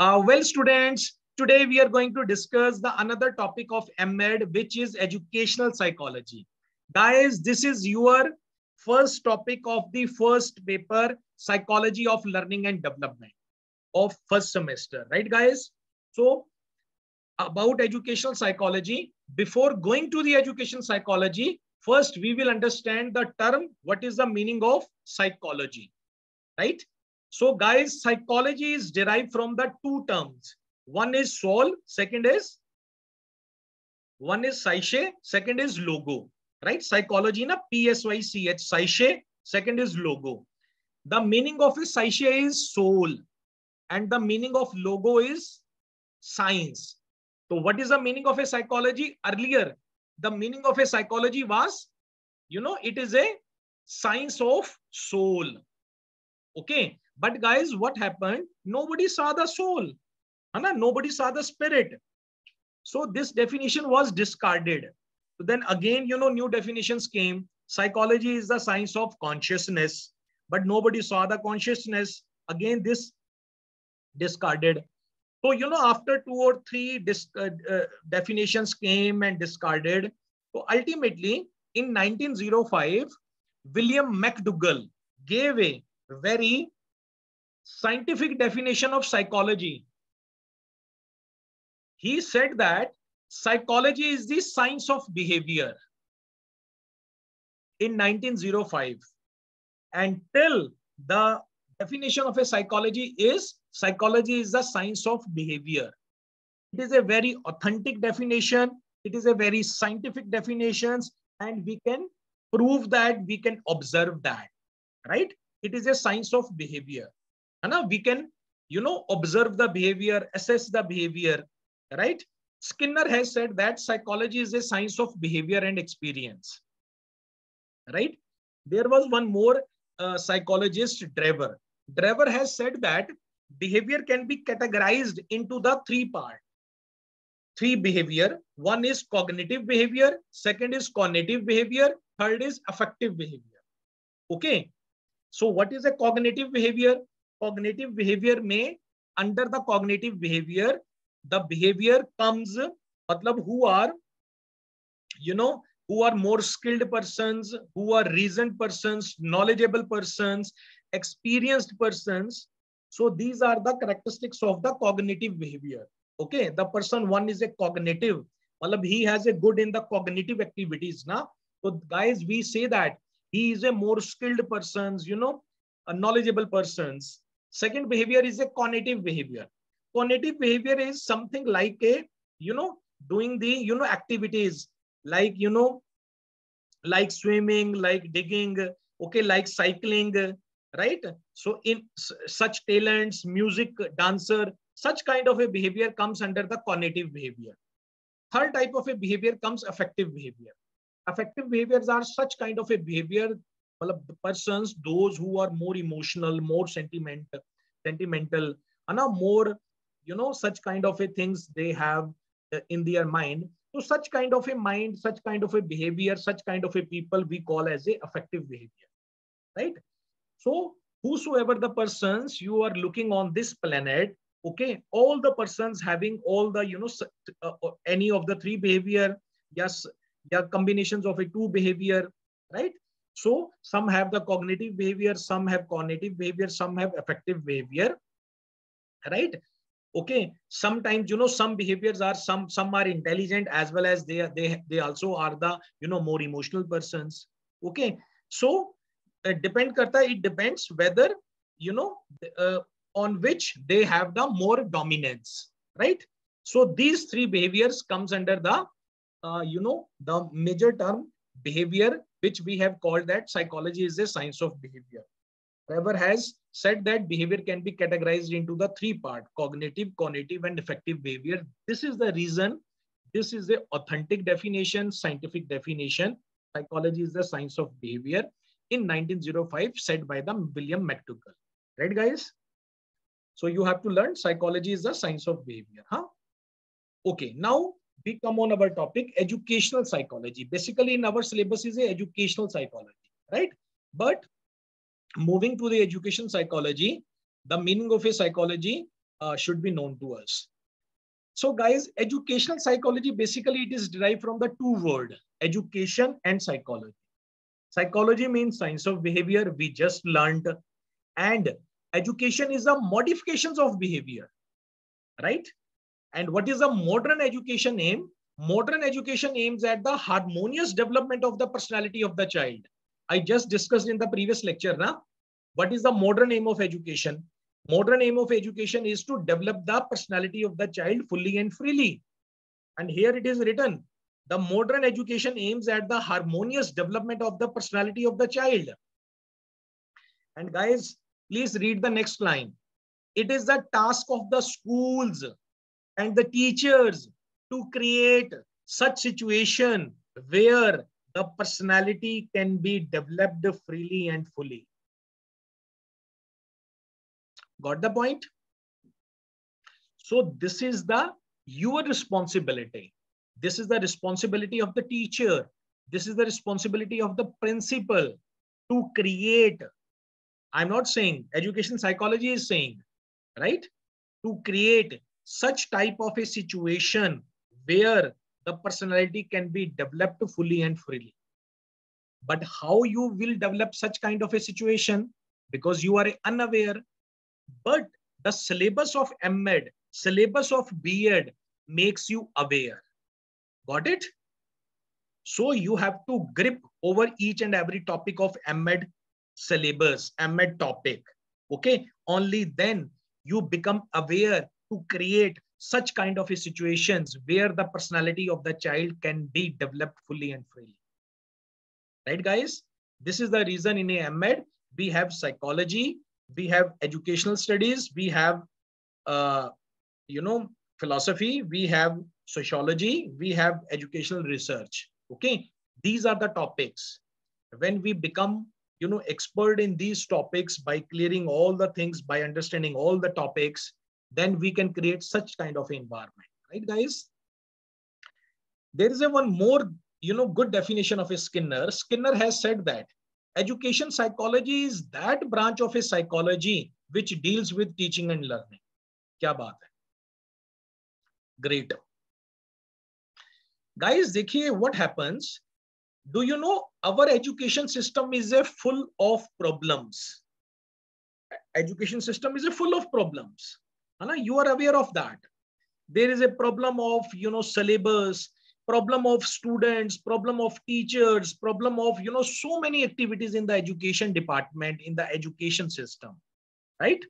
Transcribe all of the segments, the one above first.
Well, students, today we are going to discuss the another topic of MEd, which is educational psychology. Guys, this is your first topic of the first paper, Psychology of Learning and Development of first semester, right, guys? So, about educational psychology, before going to the education psychology, first we will understand the term, what is the meaning of psychology, right? So guys, psychology is derived from the two terms. One is soul, one is psyche, second is logo, right? Psychology na P-S-Y-C-H, psyche, second is logo. The meaning of a psyche is soul and the meaning of logo is science. So what is the meaning of a psychology? Earlier, the meaning of a psychology was, it is a science of soul. Okay. But guys, what happened? Nobody saw the soul. Nobody saw the spirit. So this definition was discarded. So then again, new definitions came. Psychology is the science of consciousness, but nobody saw the consciousness. Again, this discarded. So, after two or three definitions came and discarded. So ultimately, in 1905, William McDougall gave a very scientific definition of psychology. He said that psychology is the science of behavior in 1905. And till the definition of a psychology is the science of behavior. It is a very authentic definition. It is a very scientific definition, and we can prove that, we can observe that, right? It is a science of behavior. We can, observe the behavior, assess the behavior, right? Skinner has said that psychology is a science of behavior and experience, right? There was one more psychologist, Drever. Drever has said that behavior can be categorized into the three behavior. One is cognitive behavior, second is cognitive behavior, third is affective behavior. Okay. So what is a cognitive behavior? Cognitive behavior may, under the cognitive behavior, the behavior comes, who are more skilled persons, who are reasoned persons, knowledgeable persons, experienced persons. So these are the characteristics of the cognitive behavior. Okay, the person one is a cognitive, he has a good in the cognitive activities. So guys, we say that he is a more skilled persons, a knowledgeable persons. Second behavior is a cognitive behavior. Cognitive behavior is something like a, doing the, activities like, like swimming, like digging, okay, like cycling, right? So in such talents, music, dancer, such kind of a behavior comes under the cognitive behavior. Third type of a behavior comes affective behavior. Affective behaviors are such kind of a behavior, persons, those who are more emotional, more sentimental, and more, such kind of a things they have in their mind. So such kind of a mind, such kind of a behavior, such kind of a people we call as a affective behavior, right? So whosoever the persons you are looking on this planet, okay, all the persons having all the, any of the three behavior, yes, there are combinations of a two behavior, right? So some have the cognitive behavior, some have cognitive behavior, some have affective behavior, right? Okay, sometimes, some behaviors are, some are intelligent as well as they also are the, more emotional persons. Okay, so it depends whether, on which they have the more dominance, right? So these three behaviors comes under the, the major term behavior, which we have called that psychology is a science of behavior. Drever has said that behavior can be categorized into the three parts: cognitive, and affective behavior. This is the reason, this is the authentic definition, scientific definition. Psychology is the science of behavior in 1905, said by the William McDougall. Right, guys? So you have to learn psychology is the science of behavior. Okay, now we come on our topic, educational psychology. Basically, in our syllabus is a educational psychology, right? But moving to the education psychology, the meaning of a psychology, should be known to us. So guys, educational psychology, basically it is derived from the two words, education and psychology. Psychology means science of behavior, we just learned, and education is the modifications of behavior, right? And what is the modern education aim? Modern education aims at the harmonious development of the personality of the child. I just discussed in the previous lecture, na? What is the modern aim of education? Modern aim of education is to develop the personality of the child fully and freely. And here it is written, the modern education aims at the harmonious development of the personality of the child. And guys, please read the next line. It is the task of the schools and the teachers to create such situation where the personality can be developed freely and fully. Got the point? So this is your responsibility. This is the responsibility of the teacher. This is the responsibility of the principal to create. I'm not saying, education psychology is saying, right? To create such type of a situation where the personality can be developed fully and freely. But how you will develop such kind of a situation? Because you are unaware. But the syllabus of MEd, syllabus of BEd makes you aware. Got it? So you have to grip over each and every topic of MEd syllabus, MEd topic. Okay? Only then you become aware to create such kind of a situations where the personality of the child can be developed fully and freely. Right, guys? This is the reason in a MEd we have psychology, we have educational studies, we have philosophy, we have sociology, we have educational research. Okay, these are the topics. When we become expert in these topics by clearing all the things, by understanding all the topics, then we can create such kind of environment, right, guys? There is a one more good definition of a Skinner. Skinner has said that education psychology is that branch of a psychology which deals with teaching and learning. Kya baat hai? Great. Guys, देखिए what happens. Do you know our education system is a full of problems? Education system is a full of problems. You are aware of that. There is a problem of syllabus, problem of students, problem of teachers, problem of so many activities in the education department, in the education system, right?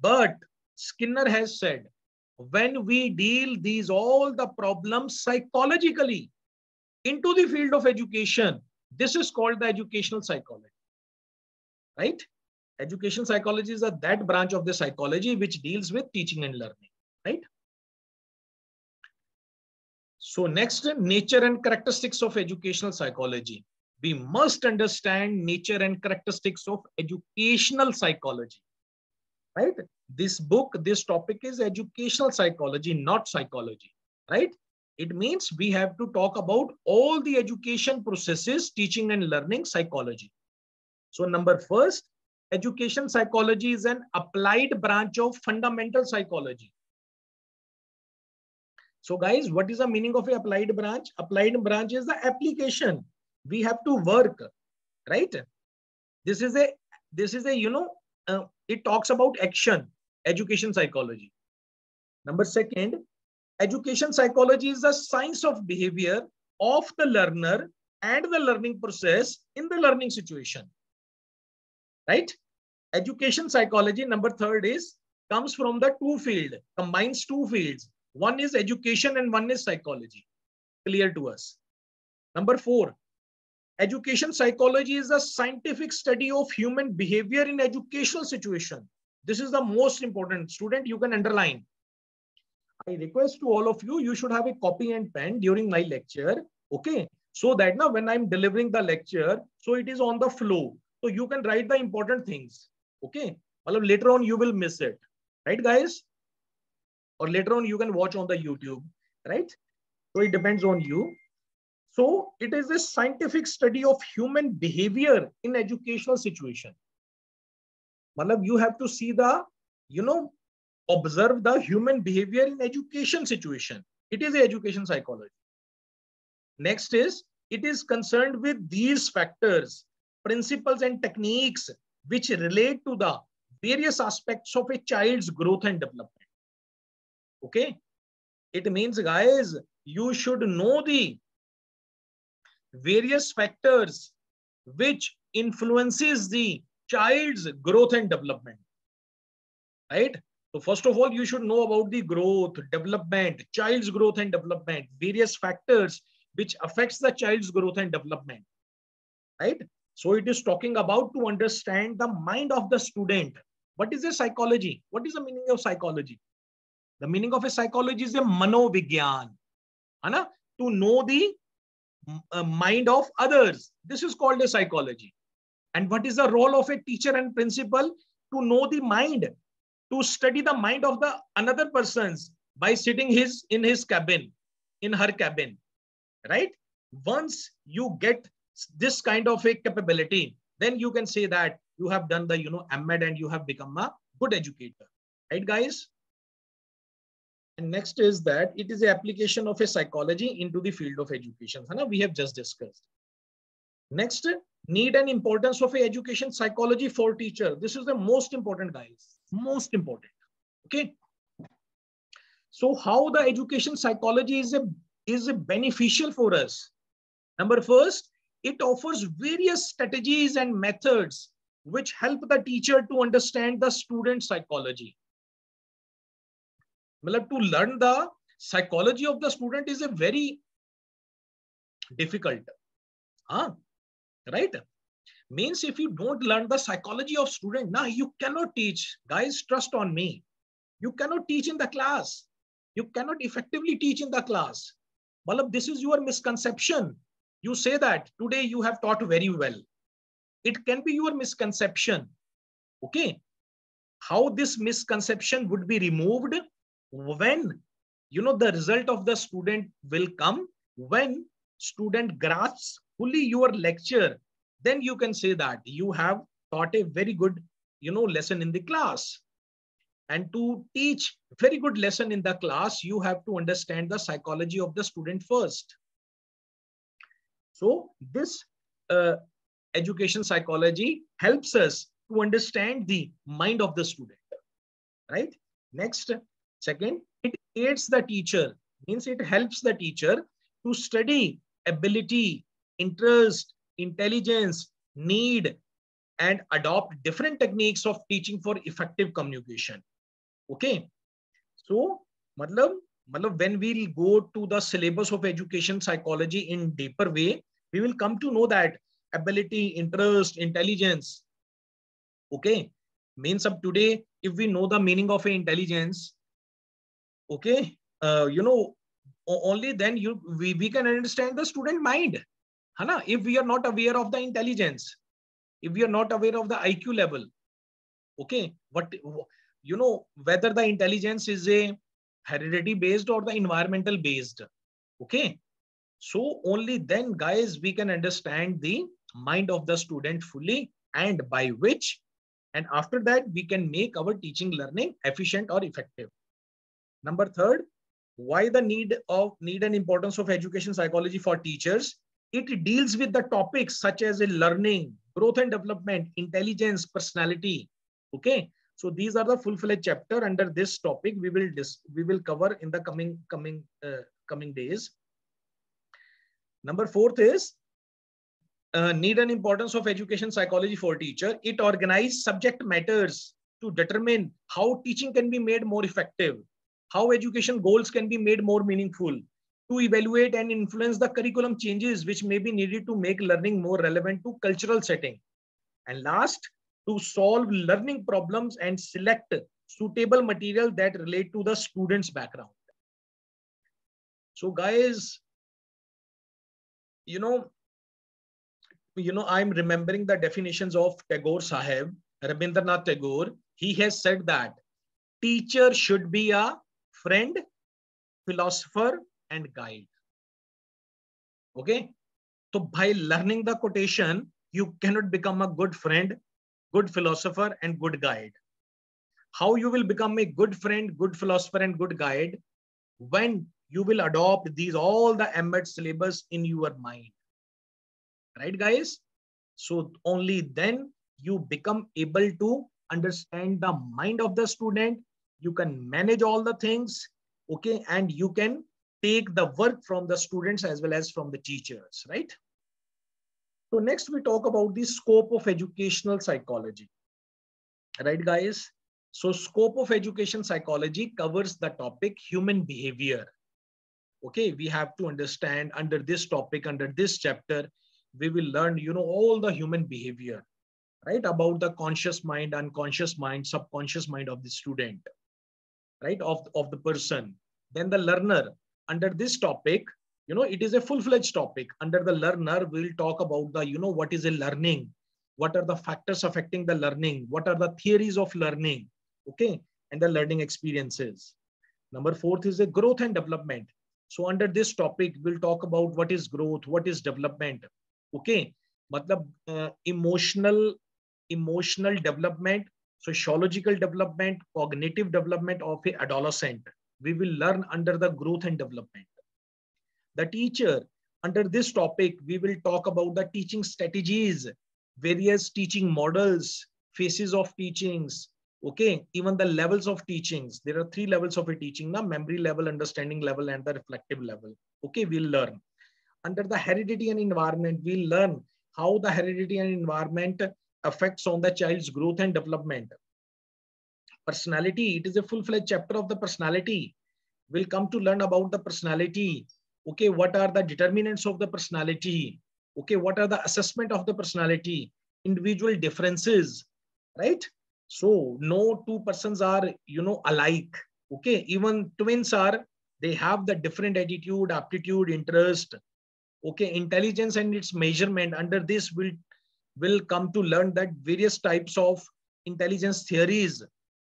But Skinner has said, when we deal these all the problems psychologically into the field of education, this is called the educational psychology, right? Education psychology is that branch of the psychology which deals with teaching and learning, right? So next, nature and characteristics of educational psychology. We must understand nature and characteristics of educational psychology, right? This book, this topic is educational psychology, not psychology, right? It means we have to talk about all the education processes, teaching and learning psychology. So number first, education psychology is an applied branch of fundamental psychology. So guys, what is the meaning of a applied branch? Applied branch is the application. We have to work, right? This is a it talks about action, education psychology. Number second, education psychology is the science of behavior of the learner and the learning process in the learning situation, right? Education psychology, number third, is comes from the two field, combines two fields. One is education and one is psychology. Clear to us. Number four, education psychology is a scientific study of human behavior in educational situation. This is the most important. Student, you can underline. I request to all of you, you should have a copy and pen during my lecture. Okay. So that now when I'm delivering the lecture, so it is on the flow. So you can write the important things. Okay. Well, later on, you will miss it. Right, guys? Or later on, you can watch on the YouTube. Right? So it depends on you. So it is a scientific study of human behavior in educational situation. You have to see the, observe the human behavior in education situation. It is education psychology. Next is, it is concerned with these factors, principles and techniques which relate to the various aspects of a child's growth and development. Okay. It means, guys, you should know the various factors which influences the child's growth and development, right? So first of all, you should know about the growth, development, child's growth and development, various factors which affects the child's growth and development, right? So it is talking about to understand the mind of the student. What is a psychology? What is the meaning of psychology? The meaning of a psychology is a manovigyan, है to know the mind of others. This is called a psychology. And what is the role of a teacher and principal? To know the mind, to study the mind of the another persons by sitting in his cabin, in her cabin, right? Once you get this kind of a capability, then you can say that you have done the MEd and you have become a good educator, right, guys? And next is that it is the application of a psychology into the field of education. We have just discussed. Next, need and importance of a education psychology for teacher. This is the most important, guys. Most important. Okay. So how the education psychology is beneficial for us? Number first, it offers various strategies and methods which help the teacher to understand the student psychology. To learn the psychology of the student is a very difficult, right? Means if you don't learn the psychology of student, you cannot teach. Guys, trust on me. You cannot teach in the class. You cannot effectively teach in the class. This is your misconception. You say that today you have taught very well. It can be your misconception. Okay. How this misconception would be removed? When the result of the student will come, when student grasps fully your lecture, then you can say that you have taught a very good lesson in the class. And to teach very good lesson in the class, you have to understand the psychology of the student first. So this education psychology helps us to understand the mind of the student, right? Next, second, it aids the teacher, means it helps the teacher to study ability, interest, intelligence, need, and adopt different techniques of teaching for effective communication. Okay. So, when we'll go to the syllabus of education psychology in deeper way, we will come to know that ability, interest, intelligence. Okay. Means of today, if we know the meaning of intelligence, okay, only then we can understand the student mind. If we are not aware of the intelligence, if we are not aware of the IQ level, okay, whether the intelligence is a heredity based or the environmental based, okay, so only then, guys, we can understand the mind of the student fully, and by which, and after that, we can make our teaching learning efficient or effective. Number third, why the need and importance of education psychology for teachers? It deals with the topics such as learning, growth and development, intelligence, personality. Okay, so these are the full-fledged chapter under this topic. We will cover in the coming days. Number fourth is need and importance of education psychology for teacher. It organizes subject matters to determine how teaching can be made more effective, how education goals can be made more meaningful, to evaluate and influence the curriculum changes which may be needed to make learning more relevant to cultural setting. And last, to solve learning problems and select suitable material that relate to the student's background. So guys, I'm remembering the definitions of Tagore Sahib, Rabindranath Tagore. He has said that teacher should be a friend, philosopher, and guide. Okay. So by learning the quotation, you cannot become a good friend, good philosopher, and good guide. how you will become a good friend, good philosopher, and good guide when you will adopt these all the embedded syllabus in your mind, right guys? So only then you become able to understand the mind of the student. You can manage all the things, okay, and you can take the work from the students as well as from the teachers, right? So next we talk about the scope of educational psychology, right guys? So scope of education psychology covers the topic human behavior. Okay, we have to understand under this topic, under this chapter, we will learn, all the human behavior, right? About the conscious mind, unconscious mind, subconscious mind of the student, right? Of the person. Then the learner, under this topic, it is a full-fledged topic. Under the learner, we'll talk about the, what is a learning? What are the factors affecting the learning? What are the theories of learning? Okay, and the learning experiences. Number fourth is a growth and development. So under this topic, we'll talk about what is growth, what is development. Okay, matlab emotional development, sociological development, cognitive development of a adolescent. We will learn under the growth and development. The teacher, under this topic, we will talk about the teaching strategies, various teaching models, phases of teachings, okay, even the levels of teachings. There are 3 levels of a teaching, the memory level, understanding level, and the reflective level. Okay, we'll learn. Under the heredity and environment, we'll learn how the heredity and environment affects on the child's growth and development. Personality, it is a full-fledged chapter of the personality. We'll come to learn about the personality. Okay, what are the determinants of the personality? Okay, what are the assessment of the personality? Individual differences, right? So no two persons are, alike. Okay, even twins are, they have the different attitude, aptitude, interest. Okay, intelligence and its measurement. Under this, we'll come to learn that various types of intelligence theories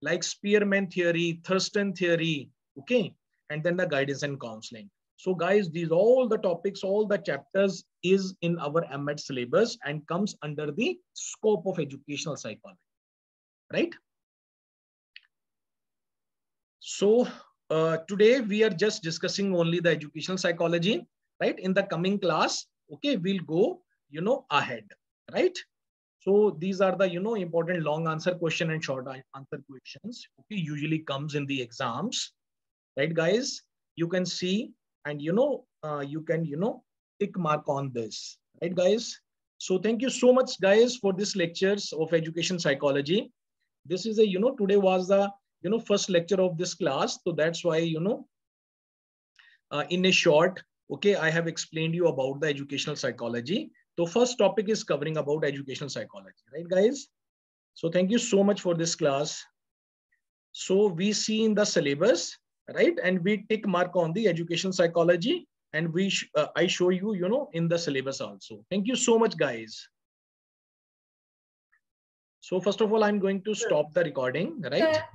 like Spearman theory, Thurston theory, okay, and then the guidance and counseling. So guys, these all the topics, all the chapters is in our MEd syllabus and comes under the scope of educational psychology, right? So today we are just discussing only the educational psychology, right? In the coming class, okay, we'll go, ahead, right? So these are the, important long answer question and short answer questions, okay, usually comes in the exams, right guys? You can see and, you can, tick mark on this, right guys? So thank you so much guys for this lectures of education psychology. This is a, today was the, first lecture of this class. So that's why, in a short, okay, I have explained you about the educational psychology. So first topic is covering about educational psychology, right guys? So thank you so much for this class. So we see in the syllabus, right? And we tick mark on the educational psychology and I show you, in the syllabus also. Thank you so much guys. So first of all, I'm going to stop the recording, right?